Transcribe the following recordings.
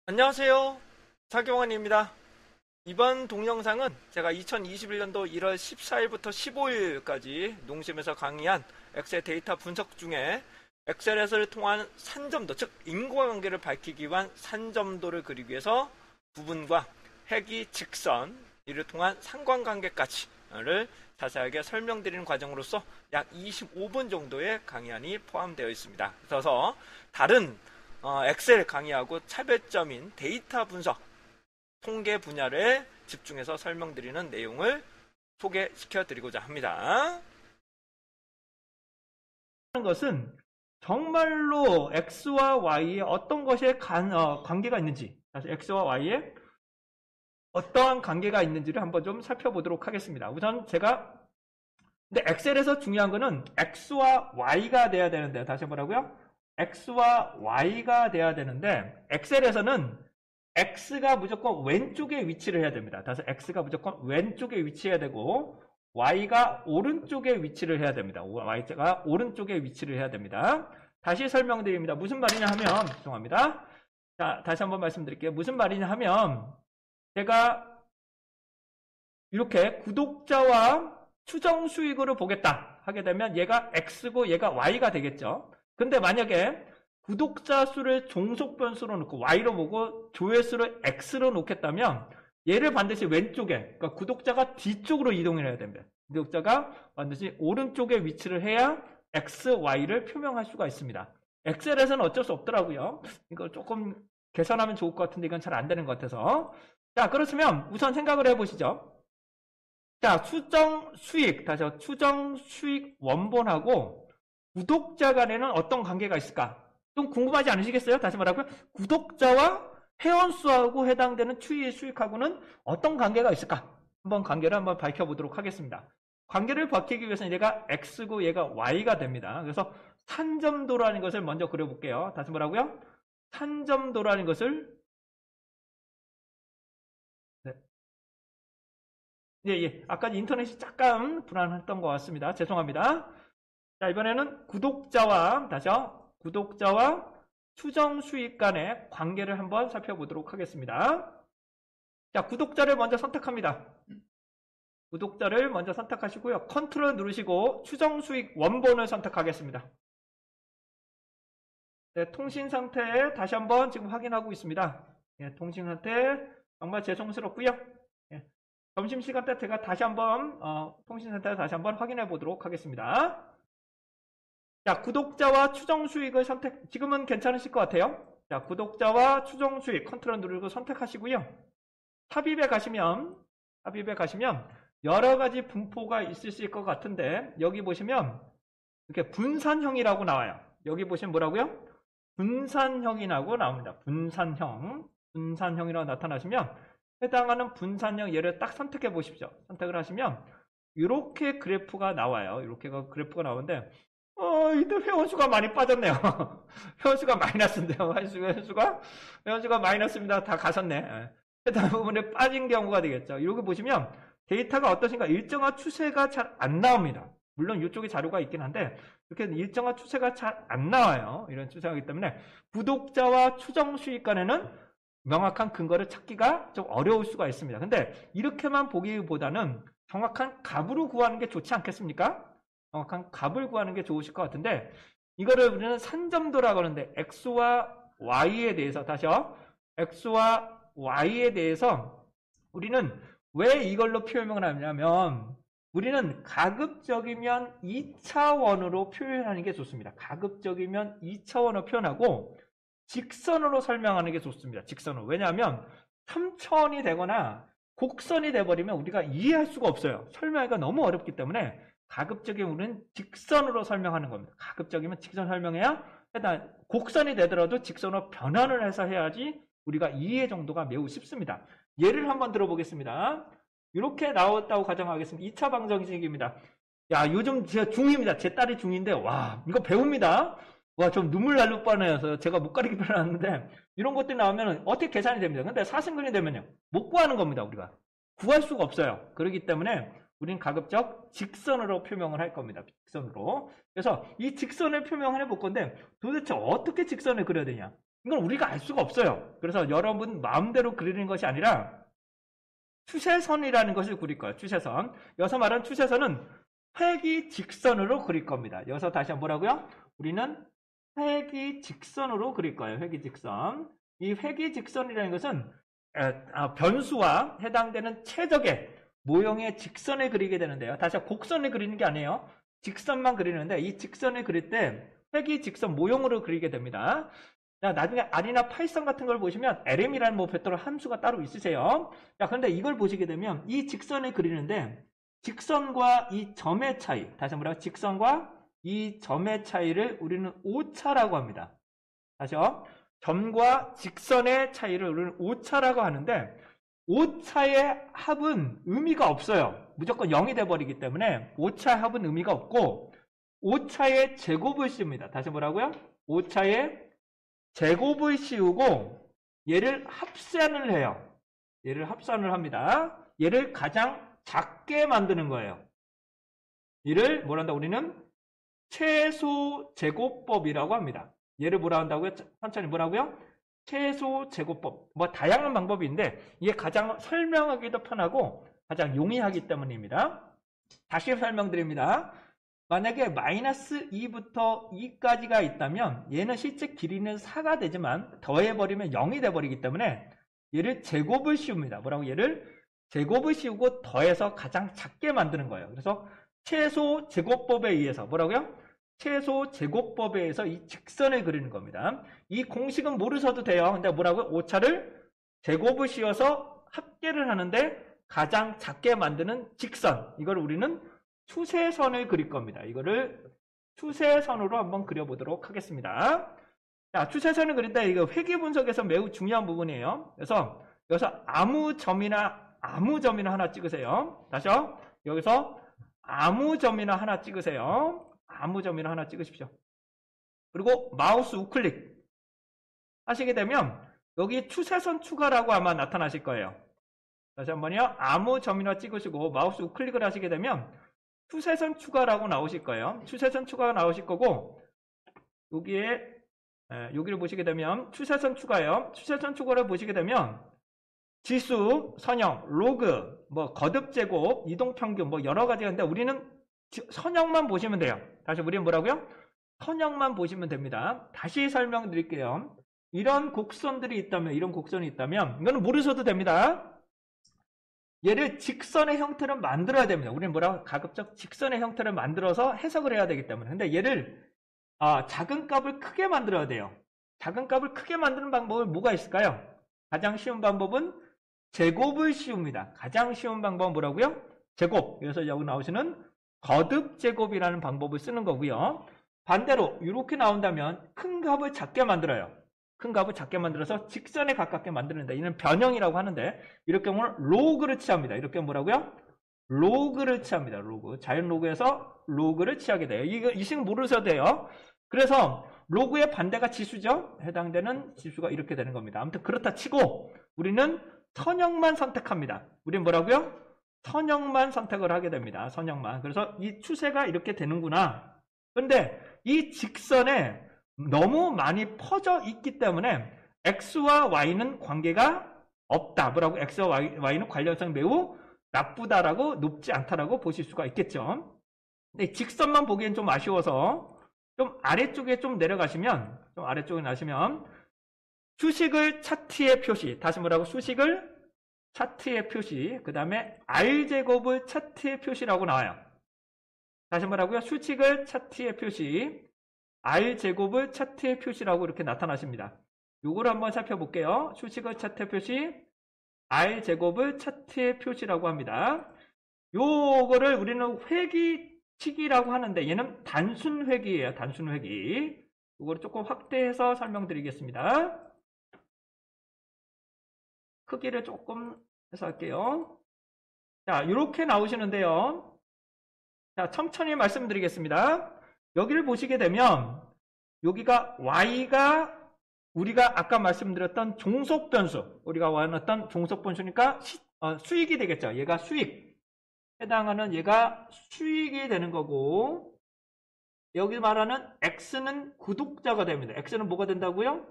안녕하세요. 박용환입니다. 이번 동영상은 제가 2021년도 1월 14일부터 15일까지 농심에서 강의한 엑셀 데이터 분석 중에 엑셀에서를 통한 산점도, 즉 인과관계를 밝히기 위한 산점도를 그리기 위해서 부분과 해기, 직선, 이를 통한 상관관계까지를 자세하게 설명드리는 과정으로서 약 25분 정도의 강의안이 포함되어 있습니다. 그래서 다른 엑셀 강의하고 차별점인 데이터 분석, 통계 분야를 집중해서 설명드리는 내용을 소개시켜 드리고자 합니다. 하는 것은 정말로 X와 Y에 어떤 것에 관계가 있는지, 다시 X와 Y에 어떠한 관계가 있는지를 한번 좀 살펴보도록 하겠습니다. 우선 근데 엑셀에서 중요한 거는 X와 Y가 돼야 되는데, 다시 뭐라고요? X와 Y가 돼야 되는데, 엑셀에서는 X가 무조건 왼쪽에 위치를 해야 됩니다. 다시 X가 무조건 왼쪽에 위치해야 되고, Y가 오른쪽에 위치를 해야 됩니다. Y가 오른쪽에 위치를 해야 됩니다. 다시 설명드립니다. 무슨 말이냐 하면, 죄송합니다. 자, 다시 한번 말씀드릴게요. 무슨 말이냐 하면, 제가 이렇게 구독자와 추정 수익으로 보겠다 하게 되면 얘가 X고 얘가 Y가 되겠죠. 근데 만약에 구독자 수를 종속 변수로 놓고 Y로 보고 조회수를 X로 놓겠다면 얘를 반드시 왼쪽에, 그러니까 구독자가 뒤쪽으로 이동을 해야 됩니다. 구독자가 반드시 오른쪽에 위치를 해야 X, Y를 표명할 수가 있습니다. 엑셀에서는 어쩔 수 없더라고요. 이거 조금 계산하면 좋을 것 같은데 이건 잘 안 되는 것 같아서. 자, 그렇다면 우선 생각을 해보시죠. 자, 추정 수익 원본하고 구독자 간에는 어떤 관계가 있을까? 좀 궁금하지 않으시겠어요? 다시 말하고요. 구독자와 회원수하고 해당되는 추이 수익하고는 어떤 관계가 있을까? 관계를 한번 밝혀보도록 하겠습니다. 관계를 밝히기 위해서는 얘가 X고 얘가 Y가 됩니다. 그래서 산점도라는 것을 먼저 그려볼게요. 다시 뭐라고요? 산점도라는 것을, 네. 예. 아까 인터넷이 잠깐 불안했던 것 같습니다. 죄송합니다. 자, 이번에는 구독자와 추정 수익 간의 관계를 한번 살펴보도록 하겠습니다. 자, 구독자를 먼저 선택합니다. 구독자를 먼저 선택하시고요. 컨트롤 누르시고 추정 수익 원본을 선택하겠습니다. 네, 통신 상태 다시 한번 지금 확인하고 있습니다. 예, 통신 상태 정말 죄송스럽고요. 예, 점심시간 때 제가 다시 한번 통신 상태를 다시 한번 확인해 보도록 하겠습니다. 자, 구독자와 추정 수익을 지금은 괜찮으실 것 같아요. 자, 구독자와 추정 수익 컨트롤 누르고 선택하시고요. 삽입에 가시면 여러 가지 분포가 있으실 것 같은데, 여기 보시면 이렇게 분산형이라고 나와요. 여기 보시면 뭐라고요? 분산형이라고 나옵니다. 분산형이라고 나타나시면 해당하는 분산형 얘를 딱 선택해 보십시오. 선택을 하시면 이렇게 그래프가 나와요. 이렇게 그래프가 나오는데 이때 회원수가 많이 빠졌네요. 회원수가 마이너스인데요. 회원수가 마이너스입니다. 다 가셨네. 해당 부분에 빠진 경우가 되겠죠. 이렇게 보시면 데이터가 어떠신가? 일정한 추세가 잘 안 나옵니다. 물론 이쪽에 자료가 있긴 한데 이렇게 일정한 추세가 잘 안 나와요. 이런 추세가 있기 때문에 구독자와 추정 수익 간에는 명확한 근거를 찾기가 좀 어려울 수가 있습니다. 근데 이렇게만 보기보다는 정확한 값으로 구하는 게 좋지 않겠습니까? 정확한 값을 구하는 게 좋으실 것 같은데, 이거를 우리는 산점도라고 하는데 X와 Y에 대해서, 다시요. X와 Y에 대해서 우리는 왜 이걸로 표현을 하냐면, 우리는 가급적이면 2차원으로 표현하는 게 좋습니다. 가급적이면 2차원으로 표현하고 직선으로 설명하는 게 좋습니다. 직선으로. 왜냐하면 3차원이 되거나 곡선이 돼버리면 우리가 이해할 수가 없어요. 설명하기가 너무 어렵기 때문에 가급적이면 우리는 직선으로 설명하는 겁니다. 가급적이면 직선 설명해야 일단 곡선이 되더라도 직선으로 변환을 해서 해야지 우리가 이해 정도가 매우 쉽습니다. 예를 한번 들어보겠습니다. 이렇게 나왔다고 가정하겠습니다. 2차 방정식입니다. 야, 요즘 제가 중2입니다. 제 딸이 중2인데, 와, 이거 배웁니다. 와, 좀 눈물 날 뻔해서 제가 못 가리기 편했는데, 이런 것들이 나오면 어떻게 계산이 됩니다. 근데 사승근이 되면요, 못 구하는 겁니다, 우리가. 구할 수가 없어요. 그렇기 때문에, 우린 가급적 직선으로 표명을 할 겁니다. 직선으로. 그래서 이 직선을 표명을 해볼 건데, 도대체 어떻게 직선을 그려야 되냐? 이건 우리가 알 수가 없어요. 그래서 여러분 마음대로 그리는 것이 아니라 추세선이라는 것을 그릴 거예요. 추세선. 여기서 말하는 추세선은 회기직선으로 그릴 겁니다. 여기서 다시 한번 뭐라고요? 우리는 회기직선으로 그릴 거예요. 회기직선. 이 회기직선이라는 것은 변수와 해당되는 최적의 모형의 직선을 그리게 되는데요. 다시 곡선을 그리는 게 아니에요. 직선만 그리는데 이 직선을 그릴 때 회기직선 모형으로 그리게 됩니다. 자, 나중에 R이나 파이썬 같은 걸 보시면 LM이라는 뭐 별도로 함수가 따로 있으세요. 자, 그런데 이걸 보시게 되면 이 직선을 그리는데 직선과 이 점의 차이, 다시 한번 뭐라고? 직선과 이 점의 차이를 우리는 오차라고 합니다. 다시요. 점과 직선의 차이를 우리는 오차라고 하는데 오차의 합은 의미가 없어요. 무조건 0이 돼버리기 때문에 오차의 합은 의미가 없고 오차의 제곱을 씌웁니다. 다시 뭐라고요? 오차의 제곱을 씌우고 얘를 합산을 해요. 얘를 합산을 합니다. 얘를 가장 작게 만드는 거예요. 얘를 뭐라 한다? 우리는 최소 제곱법이라고 합니다. 얘를 뭐라 한다고요? 천천히 뭐라고요? 최소 제곱법. 뭐 다양한 방법이 있는데 이게 가장 설명하기도 편하고 가장 용이하기 때문입니다. 다시 설명드립니다. 만약에 마이너스 2부터 2까지가 있다면 얘는 실제 길이는 4가 되지만 더해버리면 0이 돼버리기 때문에 얘를 제곱을 씌웁니다. 뭐라고? 얘를 제곱을 씌우고 더해서 가장 작게 만드는 거예요. 그래서 최소 제곱법에 의해서 뭐라고요? 최소 제곱법에 의해서 이 직선을 그리는 겁니다. 이 공식은 모르셔도 돼요. 근데 뭐라고요? 오차를 제곱을 씌워서 합계를 하는데 가장 작게 만드는 직선. 이걸 우리는 추세선을 그릴 겁니다. 이거를 추세선으로 한번 그려보도록 하겠습니다. 자, 추세선을 그릴 때 이거 회귀 분석에서 매우 중요한 부분이에요. 그래서 여기서 아무 점이나 하나 찍으세요. 다시요. 여기서 아무 점이나 하나 찍으세요. 아무 점이나 하나 찍으십시오. 그리고 마우스 우클릭 하시게 되면 여기 추세선 추가라고 아마 나타나실 거예요. 다시 한번요. 아무 점이나 찍으시고 마우스 우클릭을 하시게 되면 추세선 추가라고 나오실 거예요. 추세선 추가가 나오실 거고 여기를 보시게 되면 추세선 추가예요. 추세선 추가를 보시게 되면 지수, 선형, 로그, 뭐 거듭 제곱, 이동 평균 뭐 여러 가지가 있는데 우리는 선형만 보시면 돼요. 다시 우리는 뭐라고요? 선형만 보시면 됩니다. 다시 설명드릴게요. 이런 곡선들이 있다면 이거는 모르셔도 됩니다. 얘를 직선의 형태를 만들어야 됩니다. 우리는 뭐라고? 가급적 직선의 형태를 만들어서 해석을 해야 되기 때문에. 근데 얘를 작은 값을 크게 만들어야 돼요. 작은 값을 크게 만드는 방법은 뭐가 있을까요? 가장 쉬운 방법은 제곱을 씌웁니다. 가장 쉬운 방법은 뭐라고요? 제곱. 그래서 여기 나오시는 거듭 제곱이라는 방법을 쓰는 거고요. 반대로 이렇게 나온다면 큰 값을 작게 만들어요. 큰 값을 작게 만들어서 직선에 가깝게 만드는데 이는 변형이라고 하는데 이럴 경우는 로그를 취합니다. 이렇게 뭐라고요? 로그를 취합니다. 로그. 자연 로그에서 로그를 취하게 돼요. 이 식 모르셔도 돼요. 그래서 로그의 반대가 지수죠. 해당되는 지수가 이렇게 되는 겁니다. 아무튼 그렇다 치고 우리는 선형만 선택합니다. 우리는 뭐라고요? 선형만 선택을 하게 됩니다. 선형만. 그래서 이 추세가 이렇게 되는구나. 그런데 이 직선에 너무 많이 퍼져 있기 때문에 X와 Y는 관계가 없다. 뭐라고? X와 Y는 관련성이 매우 나쁘다라고, 높지 않다라고 보실 수가 있겠죠. 근데 직선만 보기엔 좀 아쉬워서 좀 아래쪽에 좀 내려가시면, 수식을 차트에 표시. 다시 뭐라고? 수식을 차트에 표시. 그 다음에 R제곱을 차트에 표시라고 나와요. 다시 뭐라고요? 수식을 차트에 표시. R제곱을 차트의 표시라고 이렇게 나타나십니다. 요걸 한번 살펴볼게요. 수식을 차트의 표시, R제곱을 차트의 표시라고 합니다. 요거를 우리는 회귀치기라고 하는데 얘는 단순 회귀예요. 단순 회귀. 요거를 조금 확대해서 설명드리겠습니다. 크기를 조금 해서 할게요. 자, 이렇게 나오시는데요. 자, 천천히 말씀드리겠습니다. 여기를 보시게 되면 여기가 Y가 우리가 아까 말씀드렸던 종속변수, 우리가 원했던 종속변수니까 수익이 되겠죠. 얘가 수익, 해당하는 얘가 수익이 되는 거고 여기 말하는 X는 구독자가 됩니다. X는 뭐가 된다고요?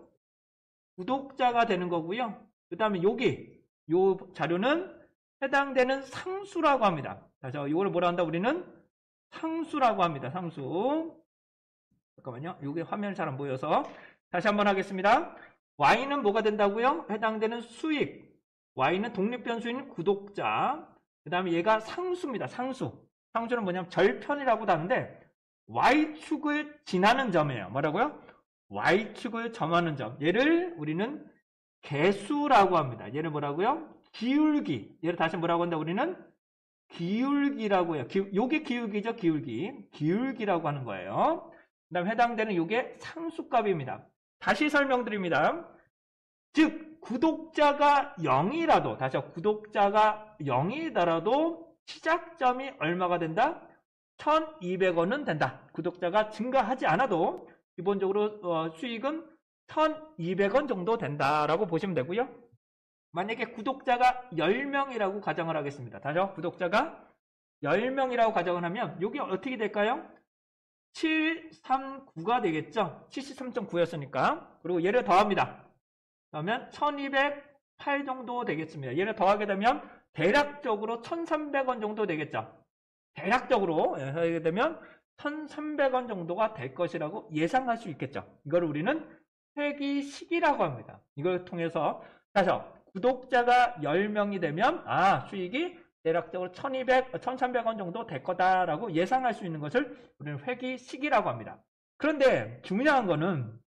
구독자가 되는 거고요. 그 다음에 요 자료는 해당되는 상수라고 합니다. 자, 이걸 뭐라 한다? 우리는 상수라고 합니다. 상수. 잠깐만요. 이게 화면이 잘 안 보여서 다시 한번 하겠습니다. y는 뭐가 된다고요? 해당되는 수익. y는 독립변수인 구독자. 그 다음에 얘가 상수입니다. 상수. 상수는 뭐냐면 절편이라고도 하는데 y축을 지나는 점이에요. 뭐라고요? y축을 점하는 점. 얘를 우리는 개수라고 합니다. 얘를 뭐라고요? 기울기. 얘를 다시 뭐라고 한다? 우리는 기울기라고 해요. 요게 기울기죠. 기울기라고 하는 거예요. 그 다음 해당되는 요게 상수값입니다. 다시 설명드립니다. 즉 구독자가 0이라도 다시 구독자가 0이더라도 시작점이 얼마가 된다? 1200원은 된다. 구독자가 증가하지 않아도 기본적으로 수익은 1200원 정도 된다라고 보시면 되고요. 만약에 구독자가 10명이라고 가정을 하겠습니다. 다시요. 구독자가 10명이라고 가정을 하면 이게 어떻게 될까요? 739가 되겠죠. 73.9였으니까. 그리고 얘를 더합니다. 그러면 1208 정도 되겠습니다. 얘를 더하게 되면 대략적으로 1300원 정도 되겠죠. 대략적으로 하게 되면 1300원 정도가 될 것이라고 예상할 수 있겠죠. 이걸 우리는 회기식이라고 합니다. 이걸 통해서 다시 구독자가 10명이 되면 수익이 대략적으로 1300원 정도 될 거다라고 예상할 수 있는 것을 우리는 회기식이라고 합니다. 그런데 중요한 거는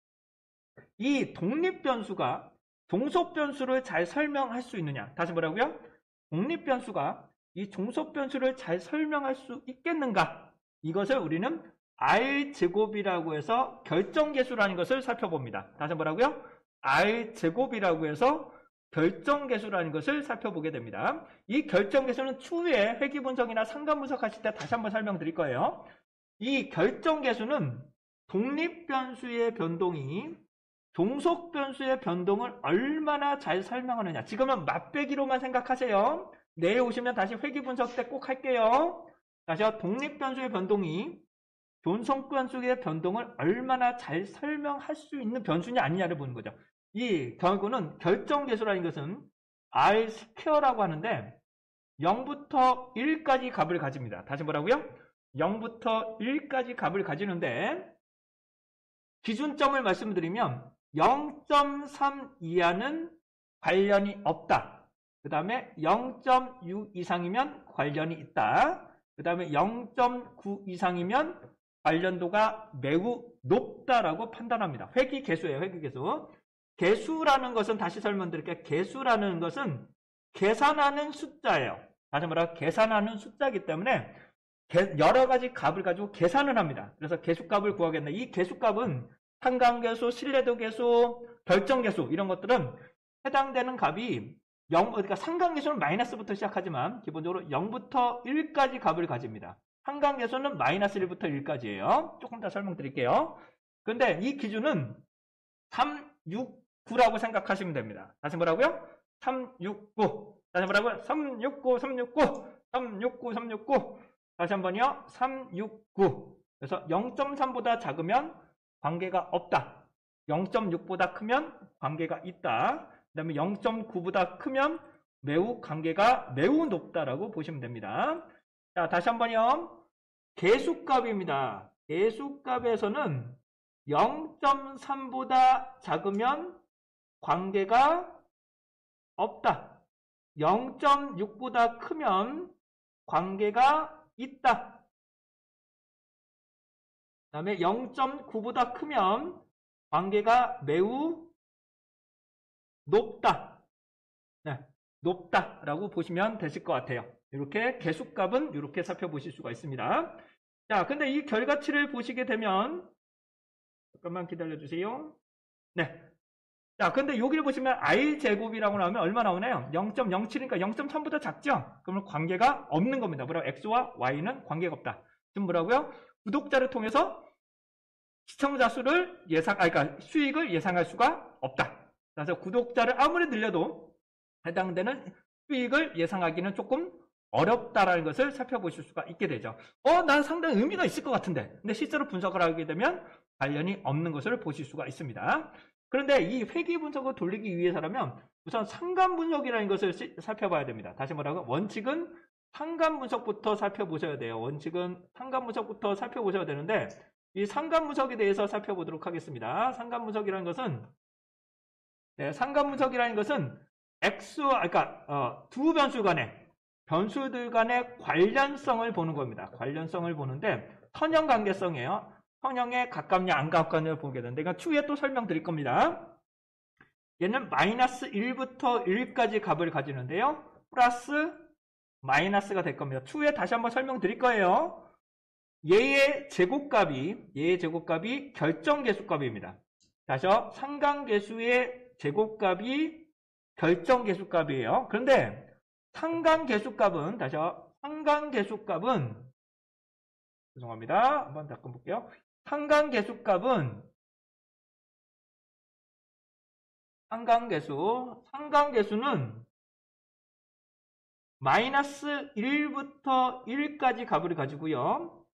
이 독립변수가 종속변수를 잘 설명할 수 있느냐. 다시 뭐라고요? 독립변수가 이 종속변수를 잘 설명할 수 있겠는가? 이것을 우리는 R제곱이라고 해서 결정계수라는 것을 살펴봅니다. 다시 뭐라고요? R제곱이라고 해서 결정계수라는 것을 살펴보게 됩니다. 이 결정계수는 추후에 회귀분석이나 상관분석 하실 때 다시 한번 설명드릴 거예요. 이 결정계수는 독립변수의 변동이 종속변수의 변동을 얼마나 잘 설명하느냐. 지금은 맛배기로만 생각하세요. 내일 오시면 다시 회귀분석 때 꼭 할게요. 다시요. 독립변수의 변동이 종속변수의 변동을 얼마나 잘 설명할 수 있는 변수냐 아니냐를 보는 거죠. 이 결국은 결정계수라는 것은 R2라고 하는데 0부터 1까지 값을 가집니다. 다시 뭐라고요? 0부터 1까지 값을 가지는데 기준점을 말씀드리면 0.3 이하는 관련이 없다. 그 다음에 0.6 이상이면 관련이 있다. 그 다음에 0.9 이상이면 관련도가 매우 높다라고 판단합니다. 회귀계수예요. 회귀계수. 계수라는 것은 다시 설명드릴게요. 계수라는 것은 계산하는 숫자예요. 다시 말하면 계산하는 숫자이기 때문에 여러 가지 값을 가지고 계산을 합니다. 그래서 계수값을 구하겠네. 이 계수값은 상관계수, 신뢰도계수, 결정계수 이런 것들은 해당되는 값이 그러니까 상관계수는 마이너스부터 시작하지만 기본적으로 0부터 1까지 값을 가집니다. 상관계수는 마이너스 1부터 1까지예요. 조금 더 설명드릴게요. 그런데 이 기준은 369라고 생각하시면 됩니다. 다시 뭐라고요? 369. 다시 뭐라고요? 369, 369, 369, 369. 다시 한번요. 369. 그래서 0.3보다 작으면 관계가 없다. 0.6보다 크면 관계가 있다. 그 다음에 0.9보다 크면 관계가 매우 높다라고 보시면 됩니다. 자, 다시 한번요. 계수값입니다. 계수값에서는 0.3보다 작으면 관계가 없다. 0.6보다 크면 관계가 있다. 그 다음에 0.9보다 크면 관계가 매우 높다. 네, 높다라고 보시면 되실 것 같아요. 이렇게 계수값은 이렇게 살펴보실 수가 있습니다. 자, 근데 이 결과치를 보시게 되면 잠깐만 기다려주세요. 네. 자, 근데 여기를 보시면 R제곱이라고 나오면 얼마 나오나요? 0.07이니까 0.3보다 작죠? 그러면 관계가 없는 겁니다. 뭐라고? X와 Y는 관계가 없다. 지금 뭐라고요? 구독자를 통해서 시청자 수를 그러니까 수익을 예상할 수가 없다. 그래서 구독자를 아무리 늘려도 해당되는 수익을 예상하기는 조금 어렵다라는 것을 살펴보실 수가 있게 되죠. 난 상당히 의미가 있을 것 같은데. 근데 실제로 분석을 하게 되면 관련이 없는 것을 보실 수가 있습니다. 그런데 이 회귀 분석을 돌리기 위해서라면 우선 상관 분석이라는 것을 살펴봐야 됩니다. 다시 뭐라고? 원칙은 상관 분석부터 살펴보셔야 돼요. 원칙은 상관 분석부터 살펴보셔야 되는데 이 상관 분석에 대해서 살펴보도록 하겠습니다. 상관 분석이라는 것은 상관 분석이라는 것은 그러니까 두 변수들 간의 관련성을 보는 겁니다. 관련성을 보는데 선형 관계성이에요. 선형에 가깝냐 안 가깝냐를 보게 되는데 이건 추후에 또 설명드릴 겁니다. 얘는 마이너스 1부터 1까지 값을 가지는데요. 플러스 마이너스가 될 겁니다. 추후에 다시 한번 설명드릴 거예요. 얘의 제곱값이 결정계수값입니다. 다시요. 상관계수의 제곱값이 결정계수값이에요. 그런데 상관계수값은 죄송합니다. 한번 잠깐 볼게요. 상관계수는 마이너스 1부터 1까지 값을 가지고요.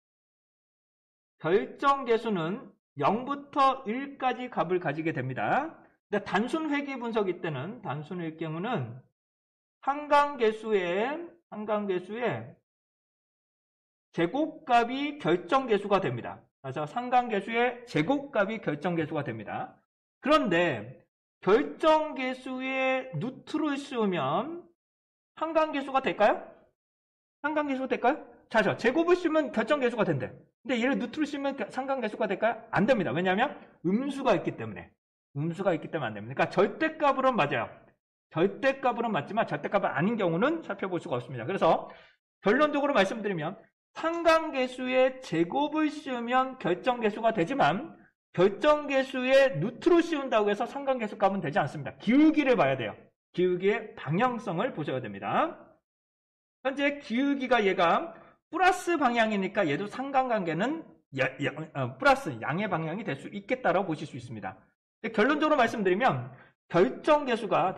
결정계수는 0부터 1까지 값을 가지게 됩니다. 근데 단순 회귀 분석일 때는, 단순일 경우는 상관계수의 제곱값이 결정계수가 됩니다. 그래서 상관계수의 제곱값이 결정계수가 됩니다. 그런데 결정계수의 루트를 씌우면 상관계수가 될까요? 상관계수가 될까요? 자죠. 제곱을 씌우면 결정계수가 된대. 근데 얘를 루트를 씌우면 상관계수가 될까요? 안 됩니다. 왜냐하면 음수가 있기 때문에 안 됩니다. 그러니까 절대값으로는 맞아요. 절대값으로는 맞지만 절대값이 아닌 경우는 살펴볼 수가 없습니다. 그래서 결론적으로 말씀드리면 상관계수의 제곱을 씌우면 결정계수가 되지만 결정계수의 루트로 씌운다고 해서 상관계수 값은 되지 않습니다. 기울기를 봐야 돼요. 기울기의 방향성을 보셔야 됩니다. 현재 기울기가 얘가 플러스 방향이니까 얘도 상관관계는 플러스 양의 방향이 될 수 있겠다라고 보실 수 있습니다. 결론적으로 말씀드리면 결정계수가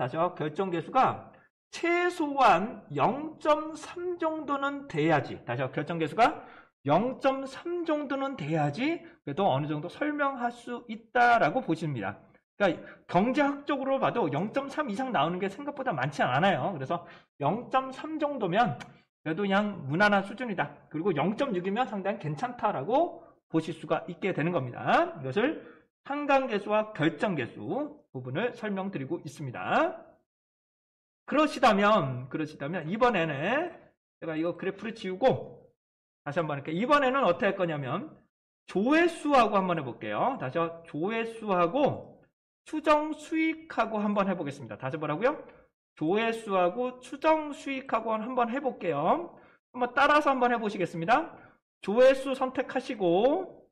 최소한 0.3 정도는 돼야지, 결정계수가 0.3 정도는 돼야지 그래도 어느 정도 설명할 수 있다라고 보십니다. 그러니까 경제학적으로 봐도 0.3 이상 나오는 게 생각보다 많지 않아요. 그래서 0.3 정도면 그래도 그냥 무난한 수준이다. 그리고 0.6이면 상당히 괜찮다라고 보실 수가 있게 되는 겁니다. 이것을 상관계수와 결정계수 부분을 설명드리고 있습니다. 그러시다면 이번에는 제가 이거 그래프를 지우고 다시 한번 할게요. 이번에는 어떻게 할 거냐면 조회수하고 한번 해볼게요. 다시 조회수하고 추정수익하고 한번 해보겠습니다. 다시 뭐라고요? 조회수하고 추정수익하고 한번 해볼게요. 한번 따라서 한번 해보시겠습니다. 조회수 선택하시고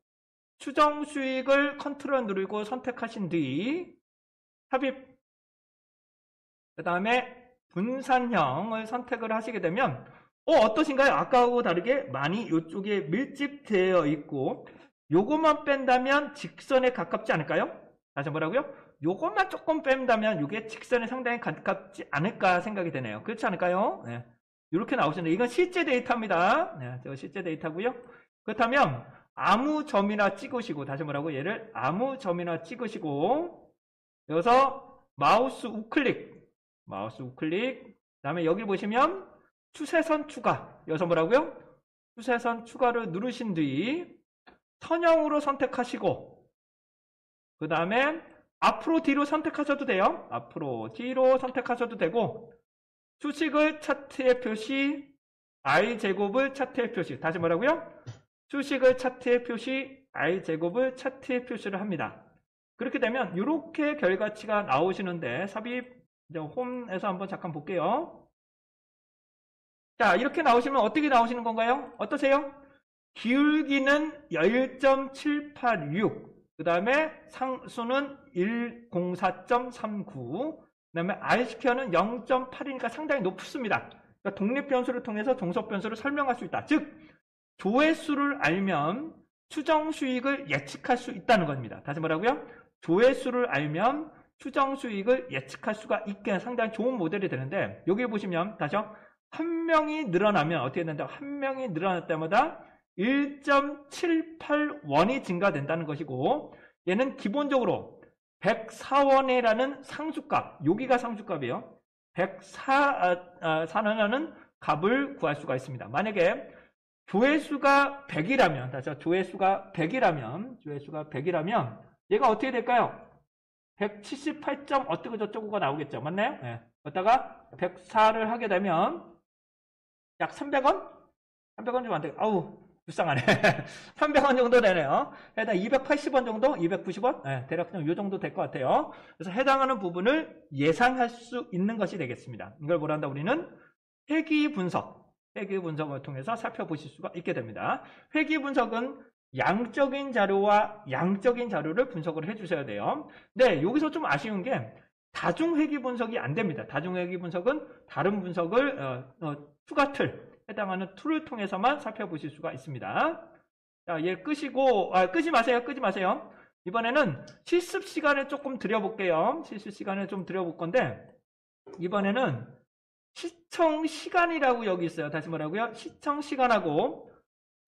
추정수익을 컨트롤 누르고 선택하신 뒤 삽입, 그 다음에 분산형을 선택을 하시게 되면 어떠신가요? 아까하고 다르게 많이 이쪽에 밀집되어 있고 요것만 뺀다면 직선에 가깝지 않을까요? 다시 뭐라고요? 요것만 조금 뺀다면 이게 직선에 상당히 가깝지 않을까 생각이 되네요. 그렇지 않을까요? 네. 이렇게 나오시는데 이건 실제 데이터입니다. 네, 저 실제 데이터고요. 그렇다면 아무 점이나 찍으시고 다시 뭐라고? 얘를 아무 점이나 찍으시고 여기서 마우스 우클릭 그 다음에 여기 보시면 추세선 추가, 여기서 뭐라고요? 추세선 추가를 누르신 뒤 선형으로 선택하시고 그 다음에 앞으로 뒤로 선택하셔도 돼요. 앞으로 뒤로 선택하셔도 되고 수식을 차트에 표시, i제곱을 차트에 표시. 다시 뭐라고요? 수식을 차트에 표시, i제곱을 차트에 표시를 합니다. 그렇게 되면 이렇게 결과치가 나오시는데 삽입 이제 홈에서 한번 잠깐 볼게요. 자, 이렇게 나오시면 어떻게 나오시는 건가요? 어떠세요? 기울기는 1.786, 그 다음에 상수는 104.39, 그 다음에 R스퀘어는 0.8이니까 상당히 높습니다. 그러니까 독립변수를 통해서 종속변수를 설명할 수 있다. 즉, 조회수를 알면 추정수익을 예측할 수 있다는 겁니다. 다시 뭐라고요? 조회수를 알면 추정수익을 예측할 수가 있게 상당히 좋은 모델이 되는데 여기 보시면 다시요. 한 명이 늘어나면 어떻게 된다? 한 명이 늘어날 때마다 1.781이 증가된다는 것이고 얘는 기본적으로 104원이라는 상수값, 여기가 상수값이에요. 104라는 값을 구할 수가 있습니다. 만약에 조회수가 100이라면, 다시 조회수가 100이라면 얘가 어떻게 될까요? 178점 어쩌고 저쩌고가 나오겠죠. 맞나요? 네. 여기다가 104를 하게 되면 약 300원? 300원 좀 안 되겠, 아우, 불쌍하네. 300원 정도 되네요. 해당 280원 정도? 290원? 네, 대략 이 정도 될 것 같아요. 그래서 해당하는 부분을 예상할 수 있는 것이 되겠습니다. 이걸 뭐라 한다? 우리는 회귀 분석을 통해서 살펴보실 수가 있게 됩니다. 회귀 분석은 양적인 자료와 양적인 자료를 분석을 해주셔야 돼요. 네, 여기서 좀 아쉬운 게 다중회귀 분석이 안 됩니다. 다중회귀 분석은 다른 분석을 추가 틀, 해당하는 툴을 통해서만 살펴보실 수가 있습니다. 자, 얘 끄시고, 끄지 마세요. 이번에는 실습 시간을 조금 드려볼게요. 실습 시간을 좀 드려볼 건데, 이번에는 시청 시간이라고 여기 있어요. 다시 뭐라고요? 시청 시간하고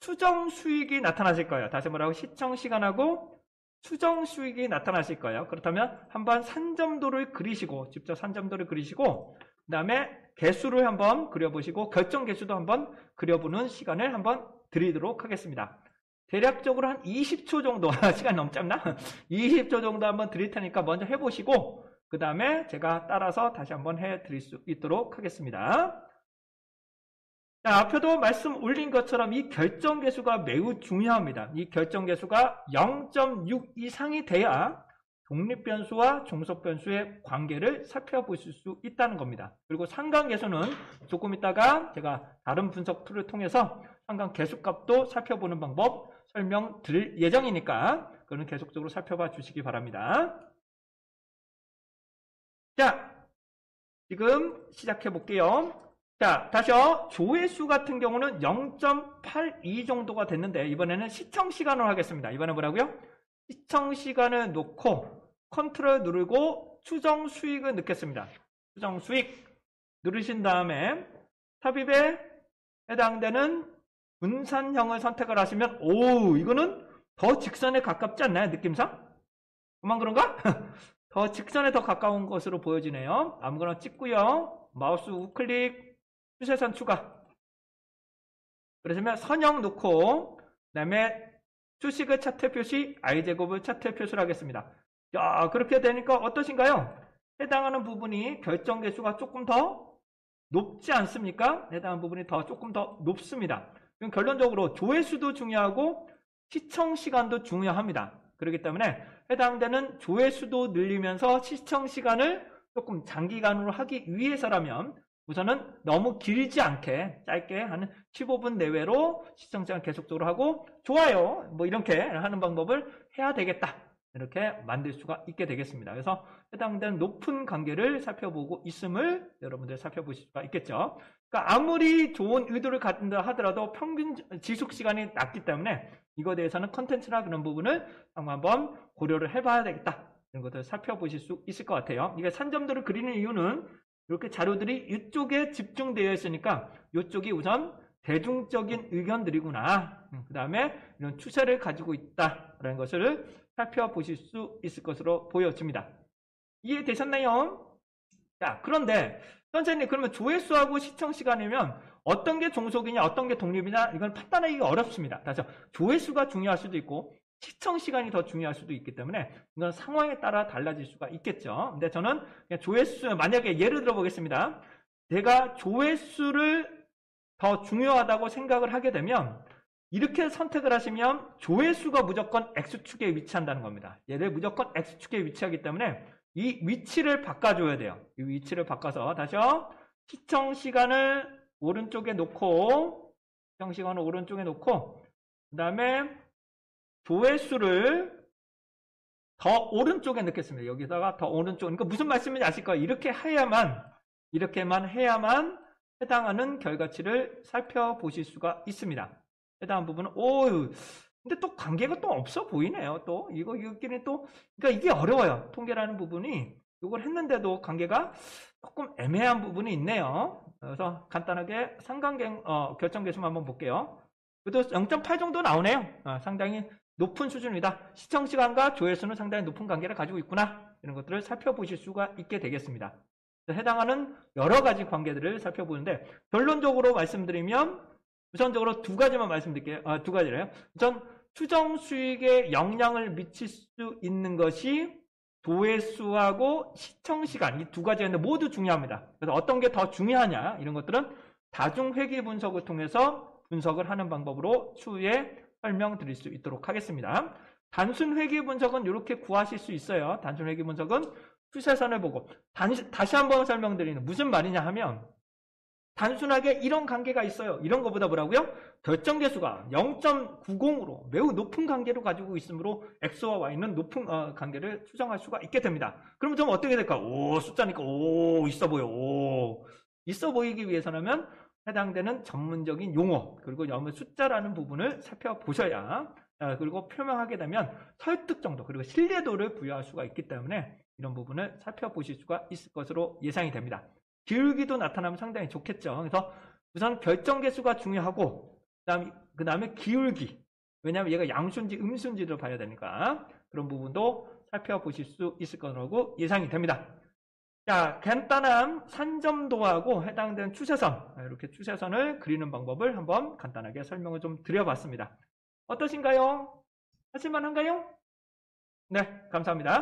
추정 수익이 나타나실 거예요. 다시 뭐라고? 시청 시간하고 추정 수익이 나타나실 거예요. 그렇다면 한번 산점도를 그리시고, 직접 산점도를 그리시고, 그 다음에 개수를 한번 그려보시고 결정 개수도 한번 그려보는 시간을 한번 드리도록 하겠습니다. 대략적으로 한 20초 정도, 시간이 너무 짧나? 20초 정도 한번 드릴 테니까 먼저 해보시고 그 다음에 제가 따라서 다시 한번 해드릴 수 있도록 하겠습니다. 자, 앞에도 말씀 올린 것처럼 이 결정 개수가 매우 중요합니다. 이 결정 개수가 0.6 이상이 돼야 독립변수와 종속변수의 관계를 살펴보실 수 있다는 겁니다. 그리고 상관계수는 조금 있다가 제가 다른 분석 툴을 통해서 상관계수값도 살펴보는 방법 설명드릴 예정이니까 그거는 계속적으로 살펴봐 주시기 바랍니다. 자, 지금 시작해 볼게요. 자, 다시요. 조회수 같은 경우는 0.82 정도가 됐는데 이번에는 시청 시간으로 하겠습니다. 이번에 뭐라고요? 시청 시간을 놓고 컨트롤 누르고 추정 수익을 넣겠습니다. 추정 수익 누르신 다음에 삽입에 해당되는 분산형을 선택을 하시면 오, 이거는 더 직선에 가깝지 않나요? 느낌상? 그만 그런가? 더 직선에 더 가까운 것으로 보여지네요. 아무거나 찍고요. 마우스 우클릭 추세선 추가. 그러시면 선형 놓고 그 다음에 수식을 차트 표시, i제곱을 차트 표시를 하겠습니다. 야, 그렇게 되니까 어떠신가요? 해당하는 부분이 결정 개수가 조금 더 높지 않습니까? 해당하는 부분이 조금 더 높습니다. 그럼 결론적으로 조회수도 중요하고 시청 시간도 중요합니다. 그렇기 때문에 해당되는 조회수도 늘리면서 시청 시간을 조금 장기간으로 하기 위해서라면 우선은 너무 길지 않게 짧게 한 15분 내외로 시청 시간 계속적으로 하고 좋아요 뭐 이렇게 하는 방법을 해야 되겠다. 이렇게 만들 수가 있게 되겠습니다. 그래서 해당되는 높은 관계를 살펴보고 있음을 여러분들 살펴보실 수가 있겠죠. 그러니까 아무리 좋은 의도를 갖는다 하더라도 평균 지속 시간이 낮기 때문에 이거에 대해서는 컨텐츠나 그런 부분을 한번 고려를 해봐야 되겠다. 이런 것들을 살펴보실 수 있을 것 같아요. 이게 산점도를 그리는 이유는 이렇게 자료들이 이쪽에 집중되어 있으니까 이쪽이 우선 대중적인 의견들이구나. 그 다음에 이런 추세를 가지고 있다라는 것을 살펴보실 수 있을 것으로 보여집니다. 이해되셨나요? 자, 그런데 선생님 그러면 조회수하고 시청 시간이면 어떤 게 종속이냐 어떤 게 독립이냐 이건 판단하기 어렵습니다. 다시 조회수가 중요할 수도 있고 시청 시간이 더 중요할 수도 있기 때문에 이건 상황에 따라 달라질 수가 있겠죠. 근데 저는 그냥 조회수 만약에 예를 들어 보겠습니다. 내가 조회수를 더 중요하다고 생각을 하게 되면 이렇게 선택을 하시면 조회수가 무조건 X축에 위치한다는 겁니다. 얘를 무조건 X축에 위치하기 때문에 이 위치를 바꿔줘야 돼요. 이 위치를 바꿔서 다시요. 시청 시간을 오른쪽에 놓고 그 다음에 조회수를 더 오른쪽에 넣겠습니다. 여기다가 더 오른쪽. 그러니까 무슨 말씀인지 아실 거예요. 이렇게만 해야만 해당하는 결과치를 살펴보실 수가 있습니다. 해당한 부분은 근데 또 관계가 또 없어 보이네요. 또 이거끼리 또 그러니까 이게 어려워요. 통계라는 부분이 이걸 했는데도 관계가 조금 애매한 부분이 있네요. 그래서 간단하게 상관계 결정 계수만 한번 볼게요. 그래도 0.8 정도 나오네요. 상당히 높은 수준이다. 시청시간과 조회수는 상당히 높은 관계를 가지고 있구나. 이런 것들을 살펴보실 수가 있게 되겠습니다. 해당하는 여러 가지 관계들을 살펴보는데 결론적으로 말씀드리면 우선적으로 두 가지만 말씀드릴게요. 두 가지래요. 우선 추정 수익에 영향을 미칠 수 있는 것이 조회수하고 시청시간 이 두 가지인데 모두 중요합니다. 그래서 어떤 게 더 중요하냐 이런 것들은 다중회귀 분석을 통해서 분석을 하는 방법으로 추후에 설명드릴 수 있도록 하겠습니다. 단순 회귀 분석은 이렇게 구하실 수 있어요. 단순 회귀 분석은 추세선을 보고 다시 한번 설명드리는 무슨 말이냐 하면 단순하게 이런 관계가 있어요. 이런 것보다 뭐라고요? 결정계수가 0.90으로 매우 높은 관계를 가지고 있으므로 X와 Y는 높은 관계를 추정할 수가 있게 됩니다. 그러면 좀 어떻게 될까? 오, 숫자니까 오, 있어 보여. 오. 있어 보이기 위해서라면 해당되는 전문적인 용어 그리고 여기 숫자라는 부분을 살펴보셔야 그리고 표명하게 되면 설득 정도 그리고 신뢰도를 부여할 수가 있기 때문에 이런 부분을 살펴보실 수가 있을 것으로 예상이 됩니다. 기울기도 나타나면 상당히 좋겠죠. 그래서 우선 결정계수가 중요하고 그 다음에 기울기 왜냐하면 얘가 양수인지 음수인지를 봐야 되니까 그런 부분도 살펴보실 수 있을 거라고 예상이 됩니다. 자, 간단한 산점도하고 해당되는 추세선 이렇게 추세선을 그리는 방법을 한번 간단하게 설명을 좀 드려봤습니다. 어떠신가요? 하실만한가요? 네, 감사합니다.